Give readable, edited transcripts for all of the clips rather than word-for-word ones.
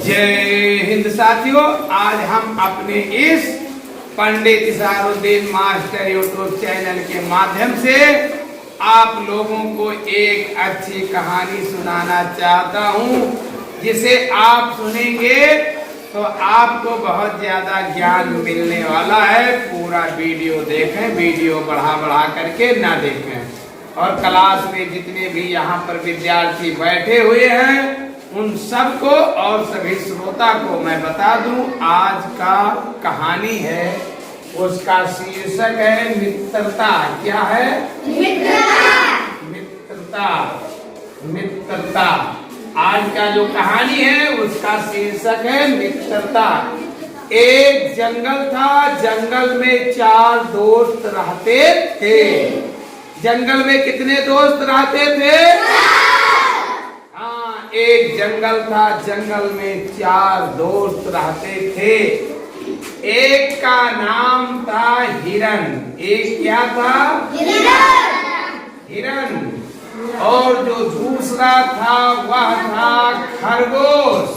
जय हिंद साथियों, आज हम अपने इस पंडित इशारुद्दीन मास्टर यूट्यूब चैनल के माध्यम से आप लोगों को एक अच्छी कहानी सुनाना चाहता हूँ, जिसे आप सुनेंगे तो आपको बहुत ज्यादा ज्ञान मिलने वाला है। पूरा वीडियो देखें, वीडियो बढ़ा करके ना देखें। और क्लास में जितने भी यहाँ पर विद्यार्थी बैठे हुए हैं उन सबको और सभी श्रोता को मैं बता दूं, आज का कहानी है उसका शीर्षक है मित्रता। क्या है? मित्रता। मित्रता। आज का जो कहानी है उसका शीर्षक है मित्रता। एक जंगल था, जंगल में 4 दोस्त रहते थे। जंगल में कितने दोस्त रहते थे? एक जंगल था, जंगल में 4 दोस्त रहते थे। एक का नाम था हिरन। एक क्या था? हिरन। और जो दूसरा था वह था खरगोश।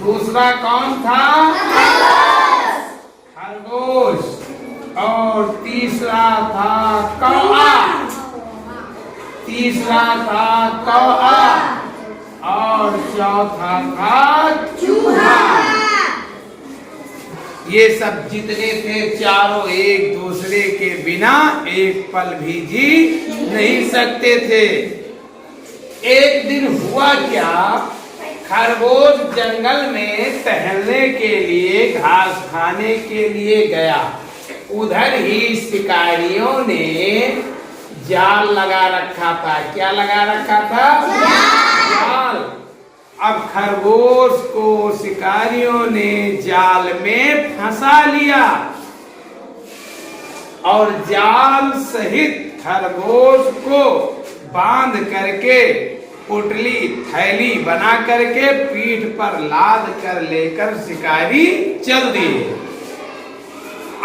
दूसरा कौन था? खरगोश। और तीसरा था कौआ। तीसरा था कौआ। और चौथा था चूहा। ये सब जितने थे चारों एक दूसरे के बिना एक पल भी जी नहीं सकते थे। एक दिन हुआ क्या, खरगोश जंगल में टहलने के लिए, घास खाने के लिए गया। उधर ही शिकारियों ने जाल लगा रखा था। क्या लगा रखा था? जाल। अब खरगोश को शिकारियों ने जाल में फंसा लिया और जाल सहित खरगोश को बांध करके पुटली थैली बना करके पीठ पर लाद कर लेकर शिकारी चल दिए।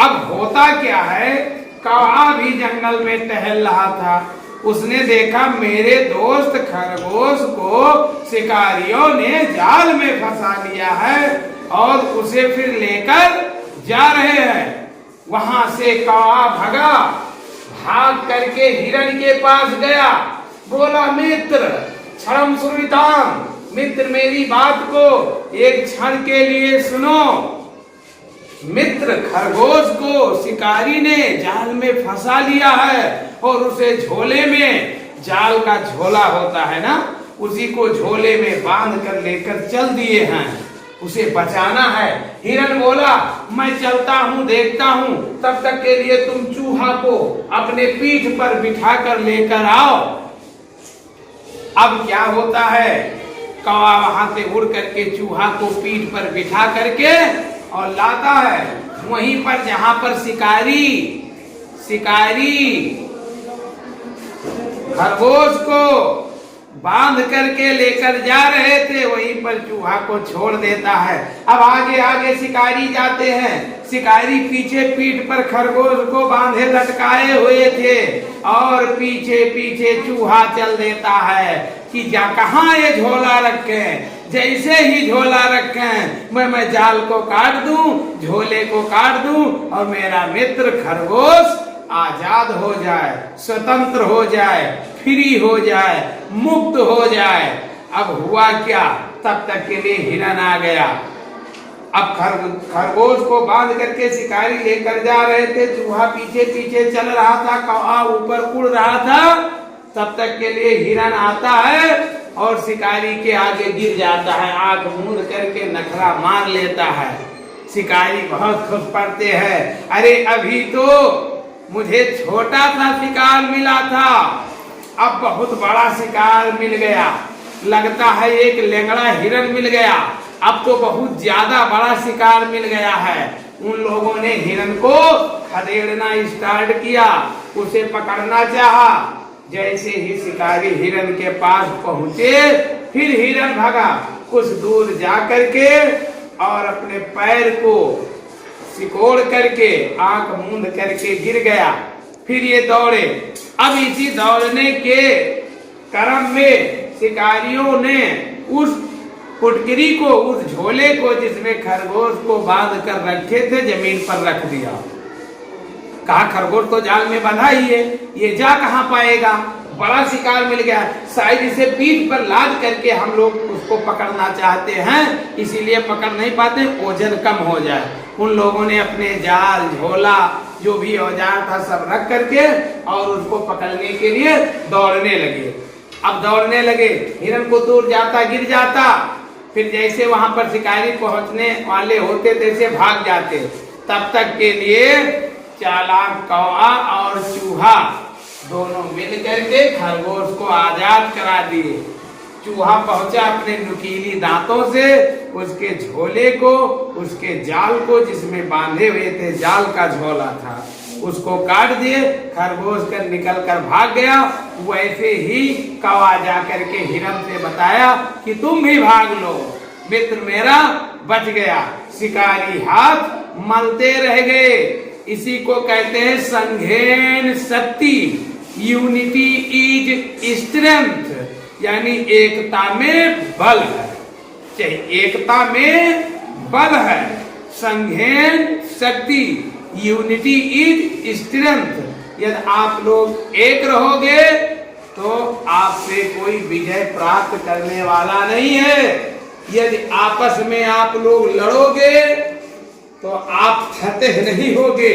अब होता क्या है, कौआ भी जंगल में टहल रहा था। उसने देखा मेरे दोस्त खरगोश को शिकारियों ने जाल में फंसा लिया है और उसे फिर लेकर जा रहे हैं। वहां से कौआ भगा, भाग करके हिरन के पास गया। बोला, मित्र क्षणम सुविताम, मित्र मेरी बात को एक क्षण के लिए सुनो। मित्र, खरगोश को शिकारी ने जाल में फंसा लिया है और उसे झोले में, जाल का झोला होता है ना, उसी को झोले में बांध कर लेकर चल दिए हैं। उसे बचाना है। हिरन बोला, मैं चलता हूँ, देखता हूँ, तब तक के लिए तुम चूहा को अपने पीठ पर बिठा कर लेकर आओ। अब क्या होता है, कौवा वहां से उड़ करके चूहा को पीठ पर बिठा करके और लाता है वहीं पर जहां पर शिकारी खरगोश को बांध करके लेकर जा रहे थे, वहीं पर चूहा को छोड़ देता है। अब आगे आगे शिकारी जाते हैं। शिकारी पीछे पीठ पर खरगोश को बांधे लटकाए हुए थे और पीछे पीछे चूहा चल देता है कि जा कहाँ ये झोला रखे। जैसे ही झोला रखें मैं जाल को काट दूं, झोले को काट दूं और मेरा मित्र खरगोश आजाद हो जाए, स्वतंत्र हो जाए, फ्री हो जाए, मुक्त हो जाए। अब हुआ क्या, तब तक के लिए हिरन आ गया। अब खरगोश को बांध करके शिकारी लेकर जा रहे थे, चूहा पीछे पीछे चल रहा था, कौवा ऊपर उड़ रहा था। तब तक के लिए हिरन आता है और शिकारी के आगे गिर जाता है, आंख मूंद करके नखरा मार लेता है। शिकारी बहुत खुश पड़ते हैं, अरे अभी तो मुझे छोटा सा शिकार मिला था, अब बहुत बड़ा शिकार मिल गया। लगता है एक लेंगड़ा हिरन मिल गया, अब तो बहुत ज्यादा बड़ा शिकार मिल गया है। उन लोगों ने हिरन को खदेड़ना स्टार्ट किया, उसे पकड़ना चाहा। जैसे ही शिकारी हिरन के पास पहुंचे, फिर हिरन भगा कुछ दूर जा करके और अपने पैर को सिकोड़ करके आंख मूंद करके गिर गया। फिर ये दौड़े। अब इसी दौड़ने के क्रम में शिकारियों ने उस पुटकिरी को, उस झोले को जिसमें खरगोश को बांध कर रखे थे, जमीन पर रख दिया। कहा खरगोश तो जाल में बंधा ही है, ये जा कहां पाएगा, बड़ा शिकार मिल गया, शायद इसे पीठ पर लाद करके हम लोग उसको पकड़ना चाहते हैं, इसीलिए पकड़ नहीं पाते, ओजन कम हो जाए। उन लोगों ने अपने जाल, झोला, जो भी औजार था सब रख करके और उसको पकड़ने के लिए दौड़ने लगे। अब दौड़ने लगे, हिरन को दूर जाता, गिर जाता, फिर जैसे वहां पर शिकारी पहुंचने वाले होते तैसे भाग जाते। तब तक के लिए चालाक कौवा और चूहा दोनों मिल करके खरगोश को आजाद करा दिए। चूहा पहुंचा अपने नुकीली दांतों से उसके झोले को, उसके जाल को जिसमें बांधे हुए थे, जाल का झोला था, उसको काट दिए। खरगोश कर निकल कर भाग गया। वैसे ही कौवा जा करके हिरन से बताया कि तुम भी भाग लो, मित्र मेरा बच गया। शिकारी हाथ मलते रह गए। इसी को कहते हैं संघेन शक्ति, यूनिटी इज स्ट्रेंथ, यानी एकता में बल है। चाहे एकता में बल है, संघेन शक्ति, यूनिटी इज स्ट्रेंथ। यदि आप लोग एक रहोगे तो आपसे कोई विजय प्राप्त करने वाला नहीं है। यदि आपस में आप लोग लड़ोगे तो आप फतेह नहीं होगे,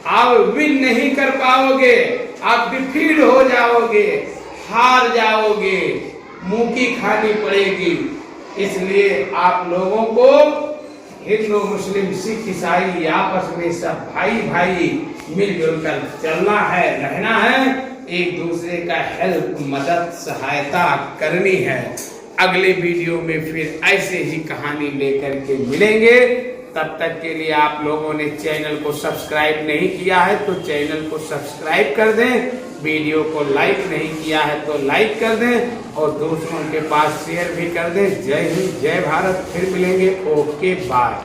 आप विन नहीं कर पाओगे, आप डिफीट हो जाओगे, हार जाओगे, मुंह की खानी पड़ेगी। इसलिए आप लोगों को हिंदू, मुस्लिम, सिख, ईसाई आपस में सब भाई भाई मिलजुल कर चलना है, रहना है, एक दूसरे का हेल्प, मदद, सहायता करनी है। अगले वीडियो में फिर ऐसे ही कहानी लेकर के मिलेंगे। तब तक के लिए आप लोगों ने चैनल को सब्सक्राइब नहीं किया है तो चैनल को सब्सक्राइब कर दें, वीडियो को लाइक नहीं किया है तो लाइक कर दें और दोस्तों के पास शेयर भी कर दें। जय हिंद, जय भारत। फिर मिलेंगे, ओके बाय।